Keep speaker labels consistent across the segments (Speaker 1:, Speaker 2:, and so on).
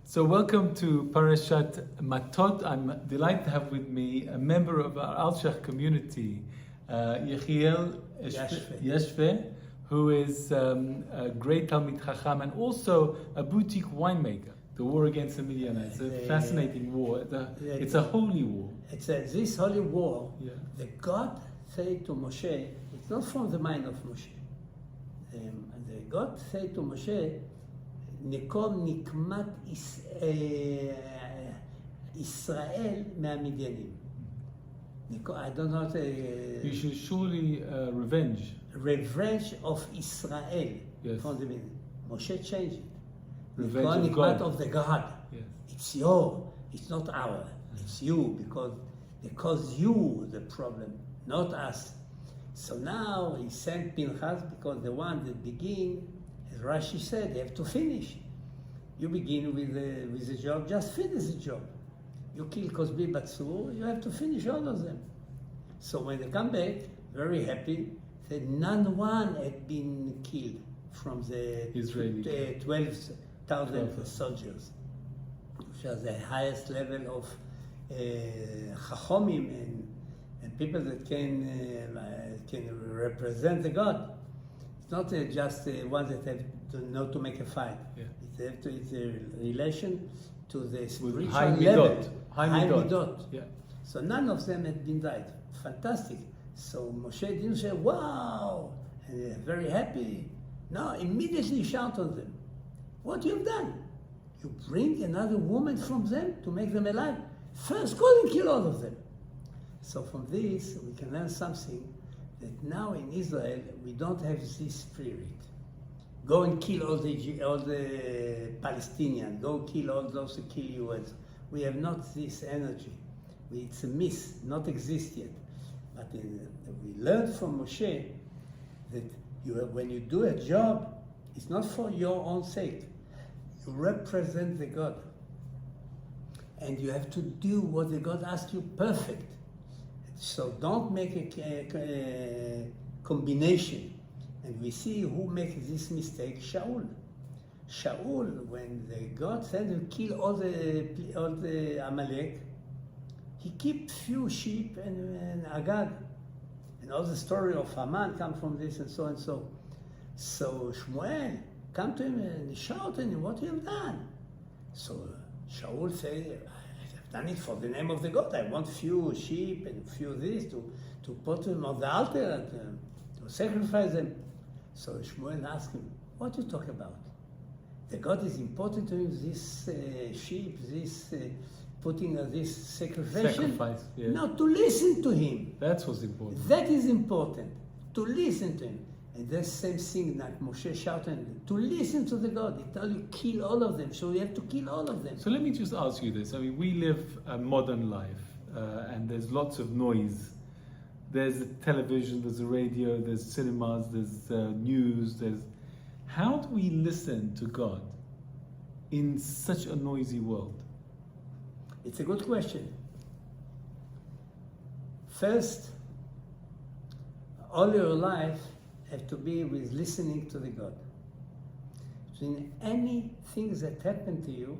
Speaker 1: So welcome to Parashat Mattot. I'm delighted to have with me a member of our Al-Shach community, Yechiel Yashfe, who is a great Talmid Chacham and also a boutique winemaker. The war against the Midianites, it's a fascinating war. It's a holy war.
Speaker 2: This holy war,
Speaker 1: Yeah.
Speaker 2: the God said to Moshe, it's not from the mind of Moshe. The God said to Moshe, נקום נקמת ישראל מהמדיינים. I don't know how to...
Speaker 1: You should surely revenge.
Speaker 2: Revenge of Israel
Speaker 1: Yes.
Speaker 2: from the Midian. Moshe changed it.
Speaker 1: Revenge
Speaker 2: נקום
Speaker 1: of
Speaker 2: נקמת
Speaker 1: God.
Speaker 2: of the God.
Speaker 1: Yes.
Speaker 2: It's your, it's not our. It's you, because you the problem, not us. So now he sent Pinchas because the one that begin, as Rashi said, they have to finish. You begin with the job, just finish the job. You kill Cosby Batsur, you have to finish all of them. So when they come back, very happy, said none one had been killed from the
Speaker 1: Israeli.
Speaker 2: 12,000 soldiers, which was the highest level of Chachomim and people that can represent the God. It's not just one that have to know to make a fight.
Speaker 1: Yeah.
Speaker 2: It's a relation to the spiritual
Speaker 1: high
Speaker 2: level.
Speaker 1: midot. High midot. Yeah.
Speaker 2: So none of them had been died. Fantastic. So Moshe didn't say, wow, and they're very happy. No, immediately shout on them. What you've done? You bring another woman from them to make them alive. First, go and kill all of them. So from this, we can learn something that now in Israel, we don't have this spirit. Go and kill all the Palestinians. Go kill all those who kill you. We have not this energy. It's a myth, not exist yet. But we learned from Moshe that when you do a job, it's not for your own sake. You represent the God. And you have to do what the God asked you perfect. So don't make a combination. And we see who makes this mistake, Shaul. Shaul, when God said to kill all the Amalek, he kept few sheep and Agag. And all the story of Haman come from this and so and so. So Shmuel come to him and shout at him, what you have done? So Shaul said, I have done it for the name of the God. I want few sheep and few this to put them on the altar and to sacrifice them. So Shmuel asked him, what you talk about? The God is important to him, this sheep, this putting this
Speaker 1: Sacrifice, yeah.
Speaker 2: No, to listen to him.
Speaker 1: That's what's important.
Speaker 2: That is important, to listen to him. And the same thing like Moshe shouted, to listen to the God. He tells you, kill all of them, so you have to kill all of them.
Speaker 1: So let me just ask you this. I mean, we live a modern life, and there's lots of noise. There's television, there's the radio, there's cinemas, there's news, How do we listen to God in such a noisy world?
Speaker 2: It's a good question. First, all your life have to be with listening to the God. So in any things that happen to you,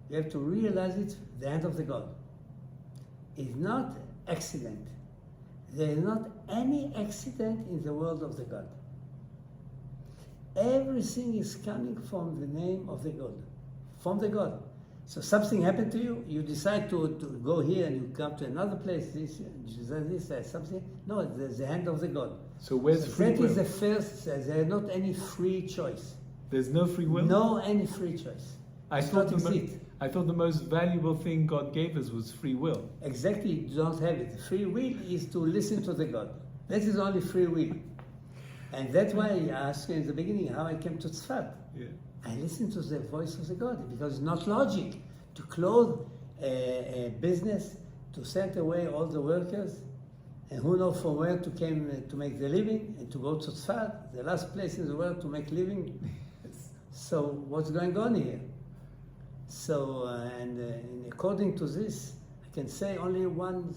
Speaker 2: you have to realize it's the hand of the God. It's not accident. There is not any accident in the world of the God. Everything is coming from the name of the God, from the God. So something happened to you, you decide to go here and you come to another place, something. No, there's the hand of the God.
Speaker 1: So where's free
Speaker 2: that
Speaker 1: will?
Speaker 2: Is the first, there's not any free choice.
Speaker 1: There's no free will?
Speaker 2: No any free choice.
Speaker 1: I thought the most valuable thing God gave us was free will.
Speaker 2: Exactly, you don't have it. Free will is to listen to the God. That is only free will. And that's why I asked you in the beginning how I came to Tzfat.
Speaker 1: Yeah.
Speaker 2: I listen to the voice of the God because it's not logic to close a business, to send away all the workers, and who knows from where to came to make the living, and to go to Tzfat, the last place in the world to make living. So what's going on here? So, and according to this, I can say only one,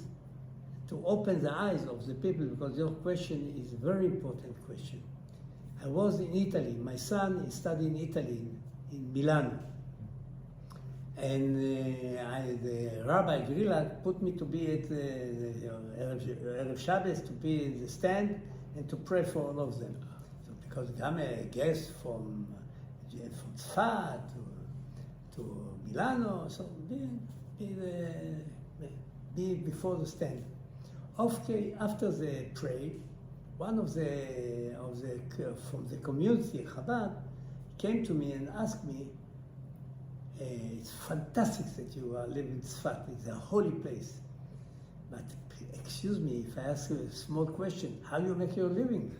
Speaker 2: to open the eyes of the people, because your question is a very important question. I was in Italy. My son is studying in Italy, in Milan. And the Rabbi Grilla put me to be at Erev Shabbos, to be in the stand and to pray for all of them. So because I'm a guest from Tzfat to Milano, so be before the stand. Okay, after the pray, one of the from the community Chabad came to me and asked me, it's fantastic that you are living in Tzfat. It's a holy place. But excuse me if I ask you a small question, how you make your living?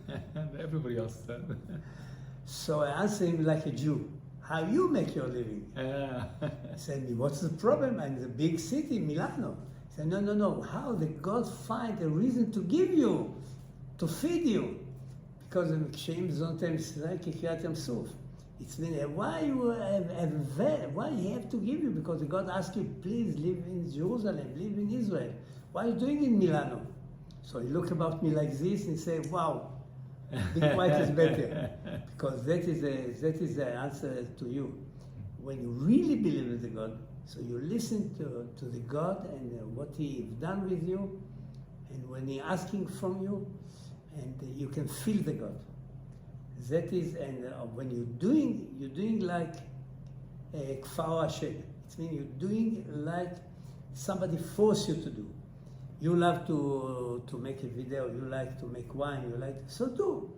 Speaker 1: Everybody asks that.
Speaker 2: So I answered him like a Jew. How you make your living? He said, what's the problem? I'm in the big city, Milano. He said, no. How did God find a reason to give you, to feed you? Because כשהם זונתם ישראל כקריעת ים סוף. It's been why he have to give you? Because God asked you, please live in Jerusalem, live in Israel. Why are you doing in Milano? So he looked about me like this and said, wow, be quiet is better. Because that is the answer to you. When you really believe in the God, so you listen to the God and what He done with you, and when He asking from you, and you can feel the God. That is, and when you're doing like Kfar Hashem. It means you're doing like somebody force you to do. You love to make a video, you like to make wine, so do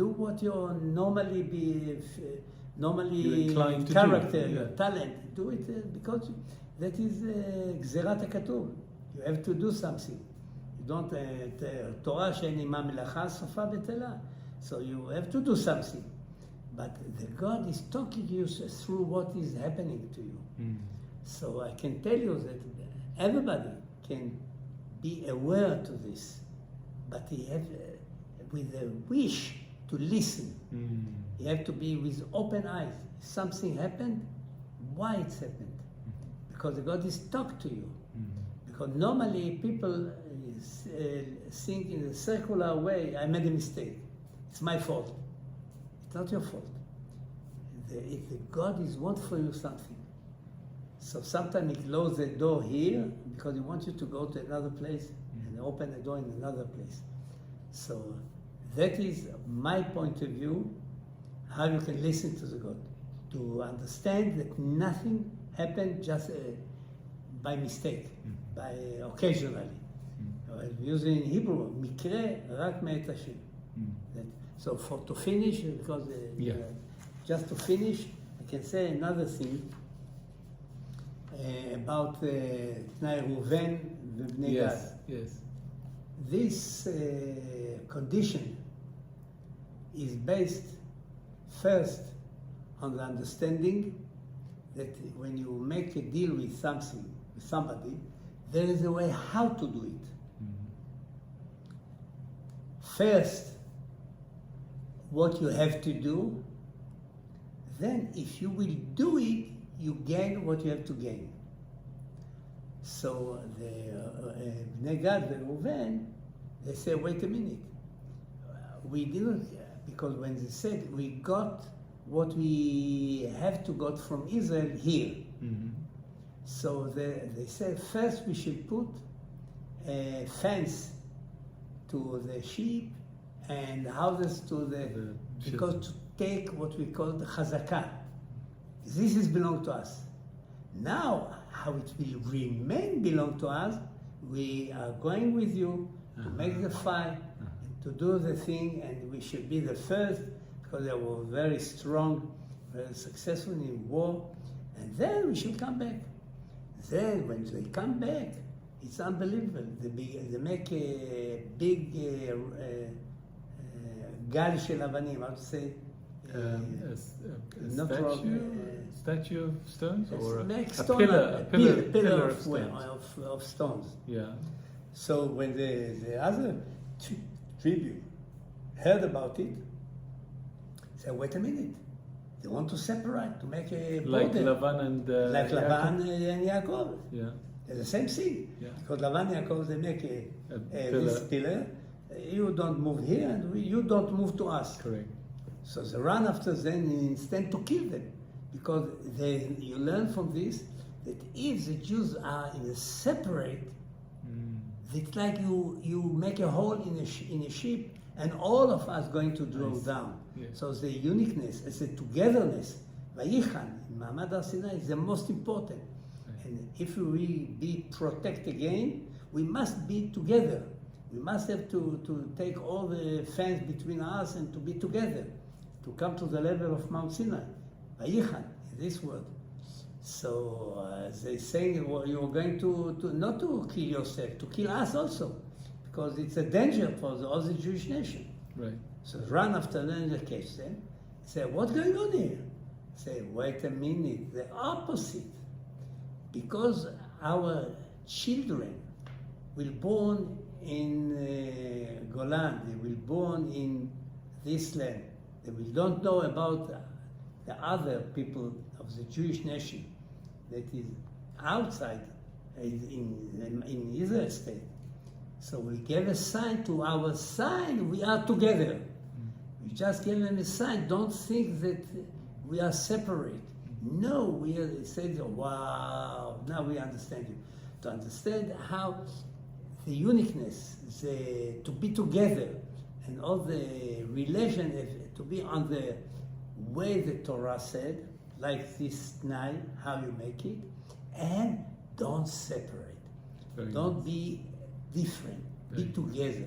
Speaker 2: what you normally character,
Speaker 1: do, yeah.
Speaker 2: Your talent. Do it because that is גזירת הכתוב. You have to do something. You don't תורה שאין עימה מלאכה סופה בטלה. So you have to do something. But the God is talking to you through what is happening to you. So I can tell you that everybody can be aware to this, but he have with a wish to listen. You have to be with open eyes. If something happened, why it's happened? Because God is talking to you. Because normally people think in a circular way, I made a mistake. It's my fault. It's not your fault. If God is want for you something, so sometimes He closes the door here because He wants you to go to another place and open the door in another place. So that is my point of view, how you can listen to the God, to understand that nothing happened just by mistake, by occasionally. Using in Hebrew, מקרה רק מאת השם. So to finish, because just to finish, I can say another thing about תנאי ראובן ובני גד.
Speaker 1: Yes.
Speaker 2: This condition is based first on the understanding that when you make a deal with somebody, there is a way how to do it. First, what you have to do, then if you will do it, you gain what you have to gain. So the Bnei Gad and Reuven, they say, wait a minute. We didn't, because when they said, we got what we have to got from Israel here. So they said, first we should put a fence to the sheep and houses to the because to take what we call the chazakah. This is belong to us. Now, how it will remain belong to us, we are going with you to make the fire, and to do the thing, and we should be the first because they were very strong, very successful in war, and then we should come back. Then when they come back, it's unbelievable. They make a big גל של אבנים, how to say?
Speaker 1: Statue of stones, or
Speaker 2: a pillar of stones.
Speaker 1: Yeah.
Speaker 2: So when the other tribute heard about it, said, "Wait a minute, they want to separate, to make a
Speaker 1: like
Speaker 2: border.
Speaker 1: Lavan and
Speaker 2: Like Lavan and Yaakov.
Speaker 1: Yeah.
Speaker 2: It's the same thing.
Speaker 1: Yeah.
Speaker 2: Because Lavan and Yaakov, they make this
Speaker 1: pillar.
Speaker 2: pillar. You don't move here, and you don't move to us.
Speaker 1: Correct.
Speaker 2: So they run after them instead to kill them. Because you learn from this that if the Jews are in a separate, it's like you make a hole in a ship, and all of us going to draw down.
Speaker 1: Yes.
Speaker 2: So the uniqueness, the togetherness, Vayichan, in Ma'amad Har Sinai, is the most important.
Speaker 1: Right.
Speaker 2: And if we be protect again, we must be together. We must have to take all the fence between us and to be together, to come to the level of Mount Sinai. Vayichan, this word. So they saying, well, you're going to not to kill yourself, to kill us also, because it's a danger for all the Jewish nation.
Speaker 1: Right.
Speaker 2: So run after them, they catch them. Say, what's going on here? Say, wait a minute, the opposite. Because our children will born in Golan, they will born in this land. They will don't know about the other people of the Jewish nation that is outside in Israel state. So we gave a sign to our sign, we are together. We just gave them a sign, don't think that we are separate. No, we said, wow, now we understand you. To understand how the uniqueness, to be together, and all the relation, to be on the way the Torah said, like this night, how you make it, and don't separate.
Speaker 1: Very
Speaker 2: Don't be different. Be together.